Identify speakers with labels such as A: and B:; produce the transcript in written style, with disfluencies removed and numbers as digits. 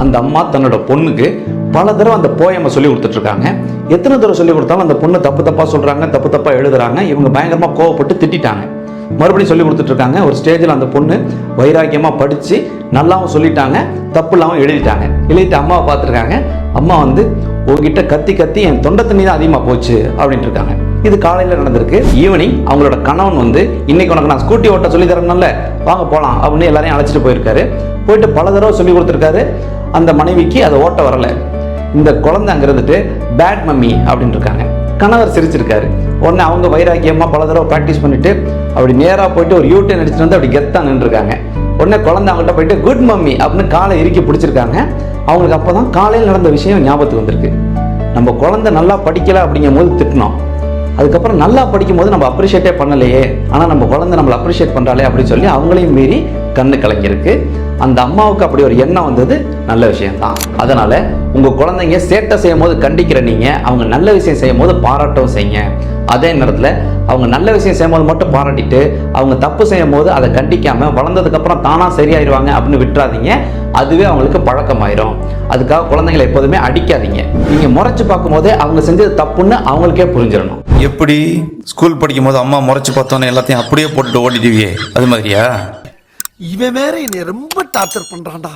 A: அந்த அம்மா தன்னோட பொண்ணுக்கு பல தடவை அந்த போயமை சொல்லி கொடுத்துட்டு இருக்காங்க. எத்தனை தடவை சொல்லி கொடுத்தாலும் அந்த பொண்ணு தப்பு தப்பா சொல்றாங்க, தப்பு தப்பா எழுதுறாங்க. இவங்க பயங்கரமா கோவப்பட்டு திட்டாங்க. மறுபடியும் சொல்லி கொடுத்துட்டு இருக்காங்க. ஒரு ஸ்டேஜில் அந்த பொண்ணு வைராக்கியமா படிச்சு நல்லாவும் சொல்லிட்டாங்க, தப்பு இல்லாமல் எழுதிட்டு அம்மாவை பார்த்துருக்காங்க. அம்மா வந்து உங்ககிட்ட கத்தி கத்தி என் தொண்டை தண்ணி தான் அதிகமாக போச்சு அப்படின்ட்டு இருக்காங்க. இது காலையில் நடந்திருக்கு. ஈவினிங் அவங்களோட கணவன் வந்து இன்னைக்கு உனக்கு நான் ஸ்கூட்டி ஓட்ட சொல்லி தரேன்ல, வாங்க போகலாம் அப்படின்னு எல்லாரையும் அழைச்சிட்டு போயிருக்காரு. போயிட்டு பல தடவை சொல்லி கொடுத்துருக்காரு. அந்த மனைவிக்கு அதை ஓட்ட வரல. இந்த குழந்தை அங்கே இருந்துட்டு பேட் மம்மி அப்படின்னு இருக்காங்க. கணவர் சிரிச்சிருக்காரு. உடனே அவங்க வைராக்கியமா பல தடவை ப்ராக்டிஸ் பண்ணிட்டு அப்படி நேராக போயிட்டு ஒரு யூடியூன் அடிச்சுட்டு வந்து அப்படி கெத்தா நின்றுருக்காங்க. உடனே குழந்தை அவங்கள்ட்ட போயிட்டு குட் மம்மி அப்படின்னு காலை இறுக்கி பிடிச்சிருக்காங்க. அவங்களுக்கு அப்போதான் காலையில் நடந்த விஷயம் ஞாபகத்துக்கு வந்திருக்கு. நம்ம குழந்தை நல்லா படிக்கல அப்படிங்கும் போது திட்டினோம். அதுக்கப்புறம் நல்லா படிக்கும் போது நம்ம அப்ரிஷியேட்டே பண்ணலையே, ஆனால் நம்ம குழந்தை நம்மளை அப்ரிஷியேட் பண்ணுறாளே அப்படின்னு சொல்லி அவங்களையும் மீறி கண்ணு கலங்கியிருக்கு. அந்த அம்மாவுக்கு அப்படி ஒரு எண்ணம் வந்தது நல்ல விஷயம்தான். அதனால உங்க குழந்தைங்க சேட்டை செய்யும் போது கண்டிக்கிற நீங்க அவங்க நல்ல விஷயம் செய்யும் போது பாராட்டவும் செய்யுங்க. அதே நேரத்தில் அவங்க நல்ல விஷயம் செய்யும் போது மட்டும் பாராட்டிட்டு அவங்க தப்பு செய்யும் போது அதை கண்டிக்காம வளர்ந்ததுக்கு அப்புறம் தானா சரியாயிருவாங்க அப்படின்னு விட்டுறாதீங்க. அதுவே அவங்களுக்கு பழக்கமாயிரும். அதுக்காக குழந்தைங்களை எப்போதுமே அடிக்காதீங்க. நீங்க முறைச்சு பார்க்கும் போதே அவங்க செஞ்சது தப்புன்னு அவங்களுக்கே புரிஞ்சிடணும்.
B: எப்படி ஸ்கூல் படிக்கும் போது அம்மா முறைச்சு பார்த்தோன்னே எல்லாத்தையும் அப்படியே போட்டுட்டு ஓடிடுவியே, அது மாதிரியா?
C: இவன் வேற என்னை ரொம்ப டார்ச்சர் பண்றான்டா.